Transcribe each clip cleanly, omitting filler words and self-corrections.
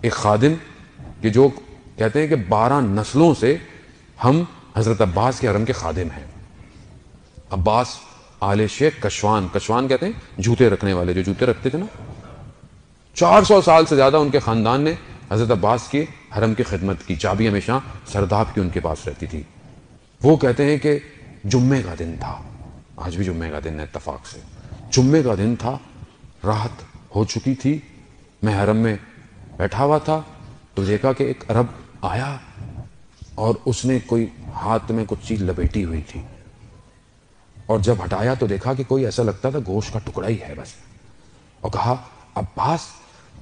ایک خادم کہ جو کہتے ہیں کہ 12 نسلوں سے ہم حضرت عباس کے حرم کے خادم ہیں. عباس آل شیخ کشوان کہتے ہیں جوتے رکھنے والے، جو جوتے رکھتے تھے نا. 400 سال سے زیادہ ان کے خاندان نے حضرت عباس کے حرم کی خدمت کی. چابی ہمیشہ سرداب کی ان کے پاس رہتی تھی. وہ کہتے ہیں کہ جمعے کا دن تھا، آج بھی جمعے کا دن ہے اتفاق سے، جمعے کا دن تھا، رات ہو چکی تھی، میں حرم میں بیٹھا ہوا تھا تو دیکھا کہ ایک عرب آیا اور اس نے کوئی ہاتھ میں کچھ چیز لپیٹی ہوئی تھی، اور جب ہٹایا تو دیکھا کہ کوئی ایسا لگتا تھا گوشت کا ٹکڑا ہی ہے بس. اور کہا عباس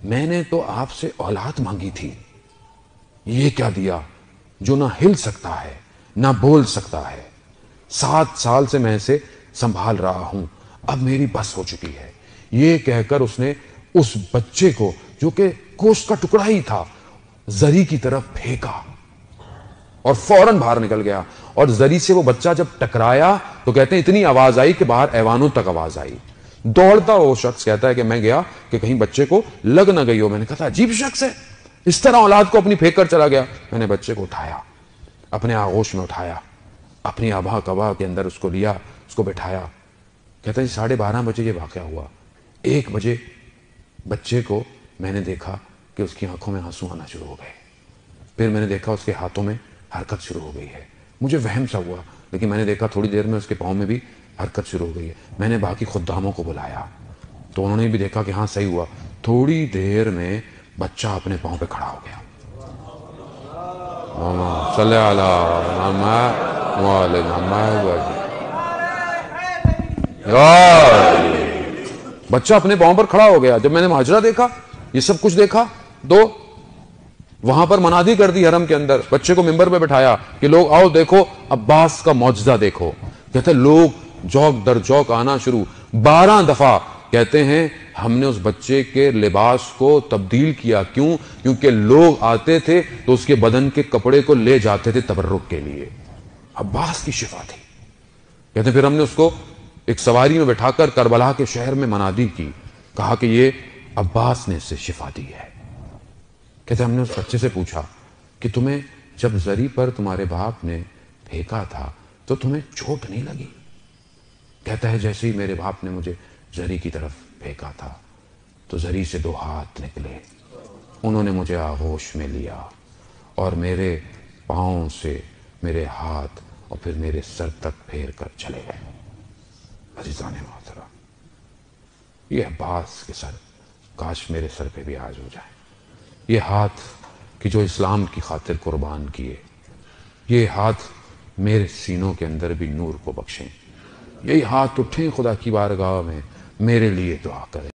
میں نے تو آپ سے اولاد مانگی تھی، یہ کیا دیا جو نہ ہل سکتا ہے نہ بول سکتا ہے. 7 سال سے میں اسے سنبھال رہا ہوں، اب میری بس ہو چکی ہے. یہ کہہ کر اس نے اس بچے کو جو کہ گوشت کا ٹکڑا ہی تھا زری کی طرف پھینکا اور فوراً باہر نکل گیا. اور زری سے وہ بچہ جب ٹکرایا تو کہتے ہیں اتنی آواز آئی کہ باہر ایوانوں تک آواز آئی. دوڑتا وہ شخص کہتا ہے کہ میں گیا کہ کہیں بچے کو لگ نہ گئی ہو. میں نے کہا عجیب شخص ہے، اس طرح اولاد کو اپنی پھینک کر چلا گیا. میں نے بچے کو اٹھایا، اپنے آغوش میں اٹھایا، اپنی آبا کبا کے اندر اس کو لیا، اس کو بٹھایا. کہتا ہے 12:30 بجے یہ واقعہ ہوا. 1 بجے بچے کو میں نے دیکھا کہ اس کی آنکھوں میں آنسو آنا شروع ہو گئے. پھر میں نے دیکھا اس کے ہاتھوں میں حرکت شروع ہو گئی ہے. مجھے وہم سا ہوا، لیکن میں نے دیکھا تھوڑی دیر میں اس کے پاؤں میں بھی حرکت شروع ہو گئی ہے. میں نے باقی خداموں کو بلایا تو انہوں نے بھی دیکھا کہ ہاں صحیح ہوا. تھوڑی دیر میں بچہ اپنے پاؤں پہ کھڑا ہو گیا. صلی اللہ بچہ اپنے پاؤں پر کھڑا ہو گیا. جب میں نے ماجرا دیکھا، یہ سب کچھ دیکھا، تو وہاں پر منادی کر دی حرم کے اندر. بچے کو ممبر پہ بٹھایا کہ لوگ آؤ دیکھو عباس کا معجزہ دیکھو. کہتے ہیں لوگ جوک در جوک آنا شروع. 12 دفعہ کہتے ہیں ہم نے اس بچے کے لباس کو تبدیل کیا. کیوں؟ کیونکہ لوگ آتے تھے تو اس کے بدن کے کپڑے کو لے جاتے تھے تبرک کے لیے. عباس کی شفا تھی. کہتے ہیں پھر ہم نے اس کو ایک سواری میں بٹھا کر کربلا کے شہر میں منادی کی، کہا کہ یہ عباس نے اس سے شفا دی ہے. کہتے ہم نے اس بچے سے پوچھا کہ تمہیں جب زری پر تمہارے باپ نے پھینکا تھا تو تمہیں چوٹ نہیں لگی؟ کہتا ہے جیسے ہی میرے باپ نے مجھے زری کی طرف پھینکا تھا تو زری سے 2 ہاتھ نکلے، انہوں نے مجھے آغوش میں لیا اور میرے پاؤں سے میرے ہاتھ اور پھر میرے سر تک پھیر کر چلے گئے. عزیزان محترم، یہ عباس کے سر کاش میرے سر پہ بھی آج ہو جائے. یہ ہاتھ کہ جو اسلام کی خاطر قربان کیے، یہ ہاتھ میرے سینوں کے اندر بھی نور کو بخشیں. یہی ہاتھ اٹھیں خدا کی بارگاہ میں، میرے لیے دعا کریں.